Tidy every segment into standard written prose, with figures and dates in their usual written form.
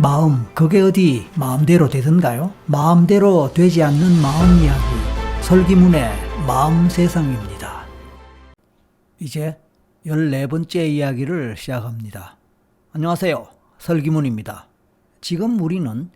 마음, 그게 어디 마음대로 되던가요? 마음대로 되지 않는 마음 이야기, 설기문의 마음 세상입니다. 이제 14번째 이야기를 시작합니다. 안녕하세요, 설기문입니다. 지금 우리는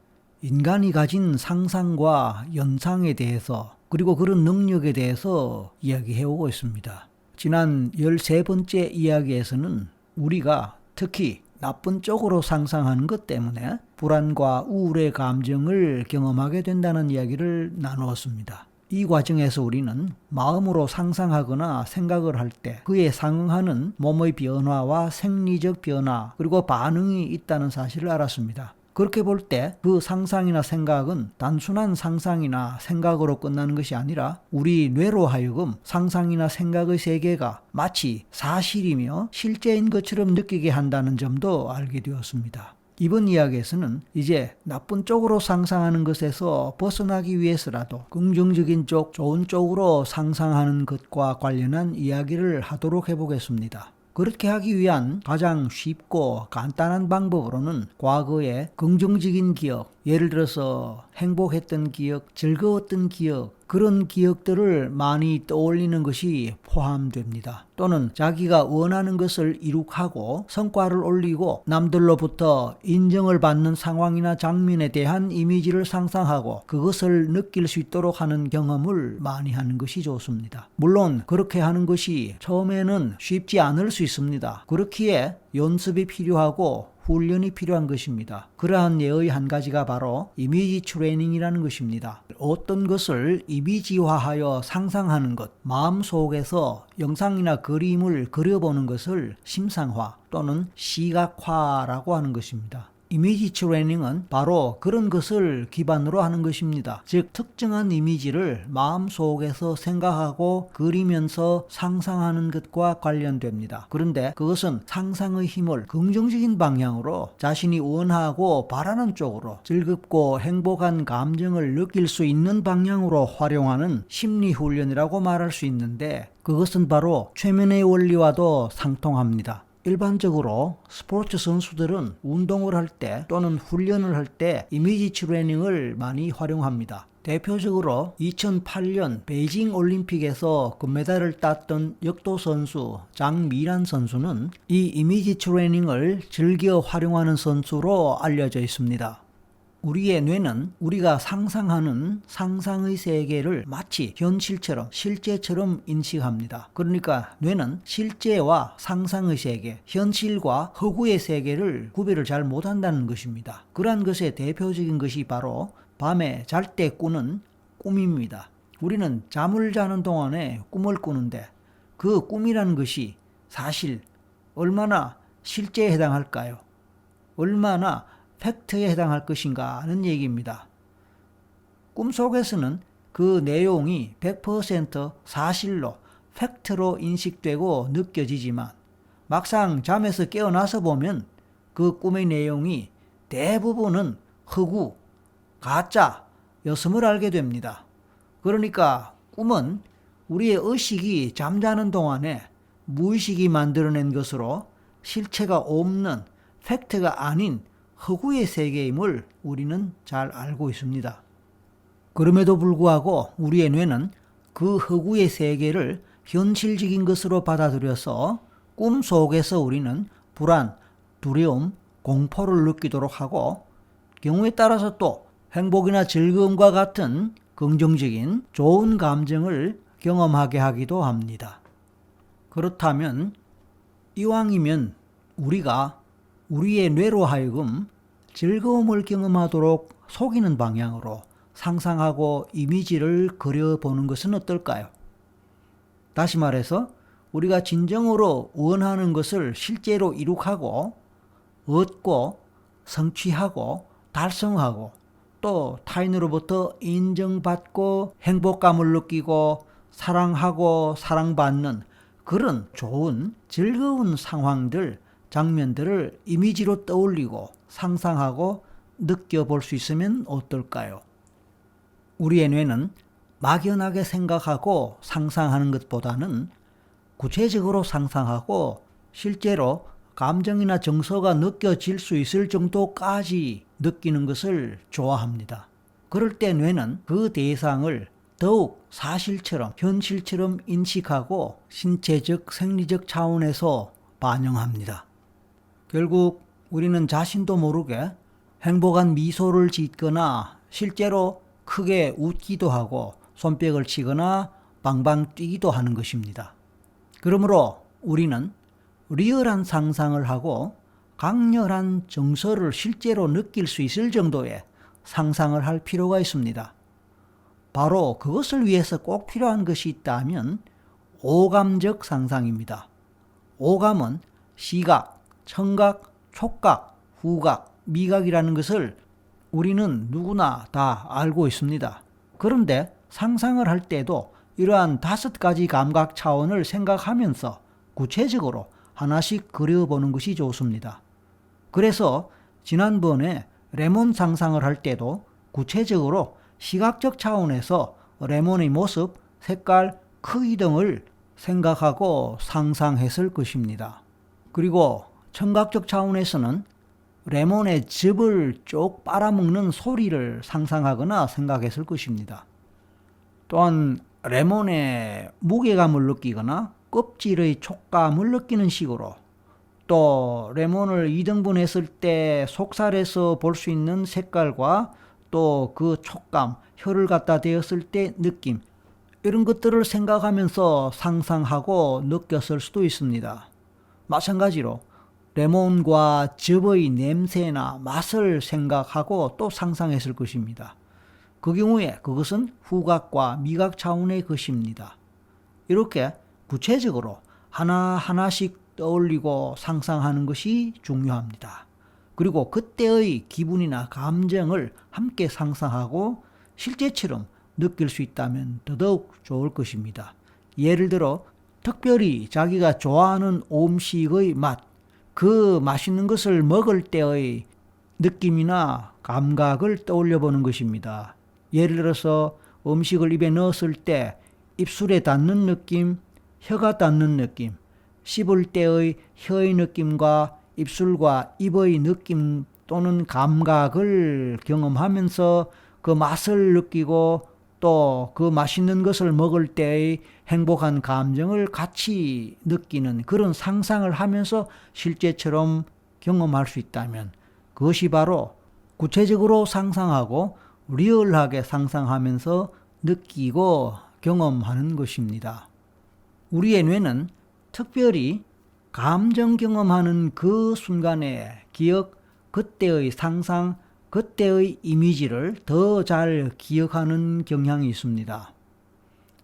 인간이 가진 상상과 연상에 대해서, 그리고 그런 능력에 대해서 이야기해오고 있습니다. 지난 13번째 이야기에서는 우리가 특히 나쁜 쪽으로 상상하는 것 때문에 불안과 우울의 감정을 경험하게 된다는 이야기를 나누었습니다. 이 과정에서 우리는 마음으로 상상하거나 생각을 할 때 그에 상응하는 몸의 변화와 생리적 변화, 그리고 반응이 있다는 사실을 알았습니다. 그렇게 볼 때 그 상상이나 생각은 단순한 상상이나 생각으로 끝나는 것이 아니라 우리 뇌로 하여금 상상이나 생각의 세계가 마치 사실이며 실제인 것처럼 느끼게 한다는 점도 알게 되었습니다. 이번 이야기에서는 이제 나쁜 쪽으로 상상하는 것에서 벗어나기 위해서라도 긍정적인 쪽, 좋은 쪽으로 상상하는 것과 관련한 이야기를 하도록 해보겠습니다. 그렇게 하기 위한 가장 쉽고 간단한 방법으로는 과거의 긍정적인 기억, 예를 들어서 행복했던 기억, 즐거웠던 기억, 그런 기억들을 많이 떠올리는 것이 포함됩니다. 또는 자기가 원하는 것을 이룩하고 성과를 올리고 남들로부터 인정을 받는 상황이나 장면에 대한 이미지를 상상하고 그것을 느낄 수 있도록 하는 경험을 많이 하는 것이 좋습니다. 물론 그렇게 하는 것이 처음에는 쉽지 않을 수 있습니다. 그렇기에 연습이 필요하고 훈련이 필요한 것입니다. 그러한 예의 한 가지가 바로 이미지 트레이닝이라는 것입니다. 어떤 것을 이미지화하여 상상하는 것, 마음속에서 영상이나 그림을 그려보는 것을 심상화 또는 시각화라고 하는 것입니다. 이미지 트레이닝은 바로 그런 것을 기반으로 하는 것입니다. 즉 특정한 이미지를 마음속에서 생각하고 그리면서 상상하는 것과 관련됩니다. 그런데 그것은 상상의 힘을 긍정적인 방향으로 자신이 원하고 바라는 쪽으로 즐겁고 행복한 감정을 느낄 수 있는 방향으로 활용하는 심리훈련이라고 말할 수 있는데 그것은 바로 최면의 원리와도 상통합니다. 일반적으로 스포츠 선수들은 운동을 할 때 또는 훈련을 할 때 이미지 트레이닝을 많이 활용합니다. 대표적으로 2008년 베이징 올림픽에서 금메달을 땄던 역도 선수 장미란 선수는 이 이미지 트레이닝을 즐겨 활용하는 선수로 알려져 있습니다. 우리의 뇌는 우리가 상상하는 상상의 세계를 마치 현실처럼 실제처럼 인식합니다. 그러니까 뇌는 실제와 상상의 세계, 현실과 허구의 세계를 구별을 잘 못한다는 것입니다. 그러한 것의 대표적인 것이 바로 밤에 잘 때 꾸는 꿈입니다. 우리는 잠을 자는 동안에 꿈을 꾸는데 그 꿈이라는 것이 사실 얼마나 실제에 해당할까요? 얼마나 팩트에 해당할 것인가 하는 얘기입니다. 꿈속에서는 그 내용이 100% 사실로 팩트로 인식되고 느껴지지만 막상 잠에서 깨어나서 보면 그 꿈의 내용이 대부분은 허구, 가짜, 였음을 알게 됩니다. 그러니까 꿈은 우리의 의식이 잠자는 동안에 무의식이 만들어낸 것으로 실체가 없는 팩트가 아닌 허구의 세계임을 우리는 잘 알고 있습니다. 그럼에도 불구하고 우리의 뇌는 그 허구의 세계를 현실적인 것으로 받아들여서 꿈 속에서 우리는 불안, 두려움, 공포를 느끼도록 하고 경우에 따라서 또 행복이나 즐거움과 같은 긍정적인 좋은 감정을 경험하게 하기도 합니다. 그렇다면 이왕이면 우리가 우리의 뇌로 하여금 즐거움을 경험하도록 속이는 방향으로 상상하고 이미지를 그려보는 것은 어떨까요? 다시 말해서 우리가 진정으로 원하는 것을 실제로 이룩하고 얻고 성취하고 달성하고 또 타인으로부터 인정받고 행복감을 느끼고 사랑하고 사랑받는 그런 좋은 즐거운 상황들, 장면들을 이미지로 떠올리고 상상하고 느껴볼 수 있으면 어떨까요? 우리의 뇌는 막연하게 생각하고 상상하는 것보다는 구체적으로 상상하고 실제로 감정이나 정서가 느껴질 수 있을 정도까지 느끼는 것을 좋아합니다. 그럴 때 뇌는 그 대상을 더욱 사실처럼, 현실처럼 인식하고 신체적, 생리적 차원에서 반영합니다. 결국 우리는 자신도 모르게 행복한 미소를 짓거나 실제로 크게 웃기도 하고 손뼉을 치거나 방방 뛰기도 하는 것입니다. 그러므로 우리는 리얼한 상상을 하고 강렬한 정서를 실제로 느낄 수 있을 정도의 상상을 할 필요가 있습니다. 바로 그것을 위해서 꼭 필요한 것이 있다면 오감적 상상입니다. 오감은 시각, 청각, 촉각, 후각, 미각이라는 것을 우리는 누구나 다 알고 있습니다. 그런데 상상을 할 때도 이러한 5가지 감각 차원을 생각하면서 구체적으로 하나씩 그려보는 것이 좋습니다. 그래서 지난번에 레몬 상상을 할 때도 구체적으로 시각적 차원에서 레몬의 모습, 색깔, 크기 등을 생각하고 상상했을 것입니다. 그리고 청각적 차원에서는 레몬의 즙을 쭉 빨아먹는 소리를 상상하거나 생각했을 것입니다. 또한 레몬의 무게감을 느끼거나 껍질의 촉감을 느끼는 식으로, 또 레몬을 2등분했을 때 속살에서 볼 수 있는 색깔과 또 그 촉감, 혀를 갖다 대었을 때 느낌, 이런 것들을 생각하면서 상상하고 느꼈을 수도 있습니다. 마찬가지로 레몬과 즙의 냄새나 맛을 생각하고 또 상상했을 것입니다. 그 경우에 그것은 후각과 미각 차원의 것입니다. 이렇게 구체적으로 하나하나씩 떠올리고 상상하는 것이 중요합니다. 그리고 그때의 기분이나 감정을 함께 상상하고 실제처럼 느낄 수 있다면 더더욱 좋을 것입니다. 예를 들어 특별히 자기가 좋아하는 음식의 맛, 그 맛있는 것을 먹을 때의 느낌이나 감각을 떠올려 보는 것입니다. 예를 들어서 음식을 입에 넣었을 때 입술에 닿는 느낌, 혀가 닿는 느낌, 씹을 때의 혀의 느낌과 입술과 입의 느낌 또는 감각을 경험하면서 그 맛을 느끼고 또 그 맛있는 것을 먹을 때의 행복한 감정을 같이 느끼는 그런 상상을 하면서 실제처럼 경험할 수 있다면 그것이 바로 구체적으로 상상하고 리얼하게 상상하면서 느끼고 경험하는 것입니다. 우리의 뇌는 특별히 감정 경험하는 그 순간의 기억, 그때의 상상, 그때의 이미지를 더 잘 기억하는 경향이 있습니다.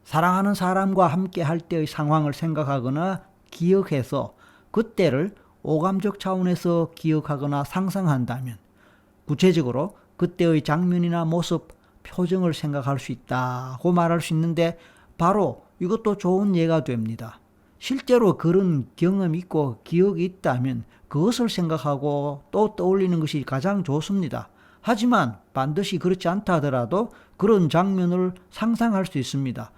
사랑하는 사람과 함께 할 때의 상황을 생각하거나 기억해서 그때를 오감적 차원에서 기억하거나 상상한다면 구체적으로 그때의 장면이나 모습, 표정을 생각할 수 있다고 말할 수 있는데 바로 이것도 좋은 예가 됩니다. 실제로 그런 경험이 있고 기억이 있다면 그것을 생각하고 또 떠올리는 것이 가장 좋습니다. 하지만 반드시 그렇지 않다 하더라도 그런 장면을 상상할 수 있습니다.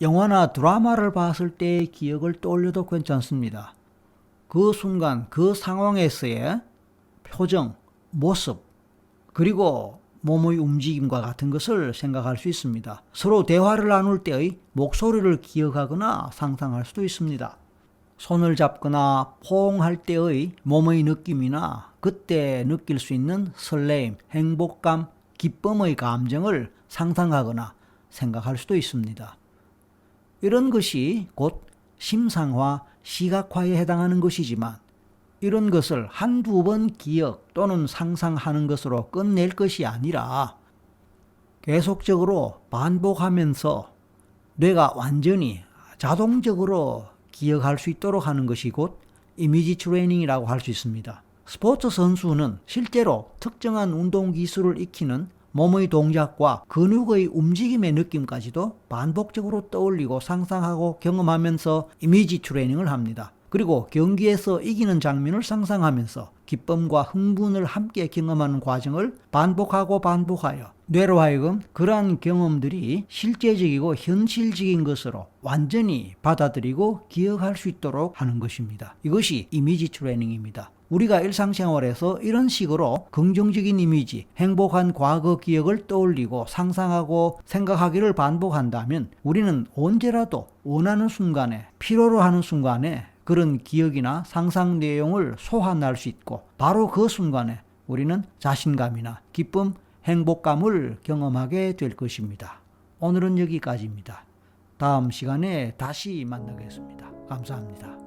영화나 드라마를 봤을 때의 기억을 떠올려도 괜찮습니다. 그 순간, 그 상황에서의 표정, 모습, 그리고 몸의 움직임과 같은 것을 생각할 수 있습니다. 서로 대화를 나눌 때의 목소리를 기억하거나 상상할 수도 있습니다. 손을 잡거나 포옹할 때의 몸의 느낌이나 그때 느낄 수 있는 설레임, 행복감, 기쁨의 감정을 상상하거나 생각할 수도 있습니다. 이런 것이 곧 심상화, 시각화에 해당하는 것이지만 이런 것을 한두 번 기억 또는 상상하는 것으로 끝낼 것이 아니라 계속적으로 반복하면서 뇌가 완전히 자동적으로 기억할 수 있도록 하는 것이 곧 이미지 트레이닝이라고 할 수 있습니다. 스포츠 선수는 실제로 특정한 운동 기술을 익히는 몸의 동작과 근육의 움직임의 느낌까지도 반복적으로 떠올리고 상상하고 경험하면서 이미지 트레이닝을 합니다. 그리고 경기에서 이기는 장면을 상상하면서 기쁨과 흥분을 함께 경험하는 과정을 반복하고 반복하여 뇌로 하여금 그러한 경험들이 실제적이고 현실적인 것으로 완전히 받아들이고 기억할 수 있도록 하는 것입니다. 이것이 이미지 트레이닝입니다. 우리가 일상생활에서 이런 식으로 긍정적인 이미지, 행복한 과거 기억을 떠올리고 상상하고 생각하기를 반복한다면 우리는 언제라도 원하는 순간에, 필요로 하는 순간에 그런 기억이나 상상 내용을 소환할 수 있고 바로 그 순간에 우리는 자신감이나 기쁨, 행복감을 경험하게 될 것입니다. 오늘은 여기까지입니다. 다음 시간에 다시 만나겠습니다. 감사합니다.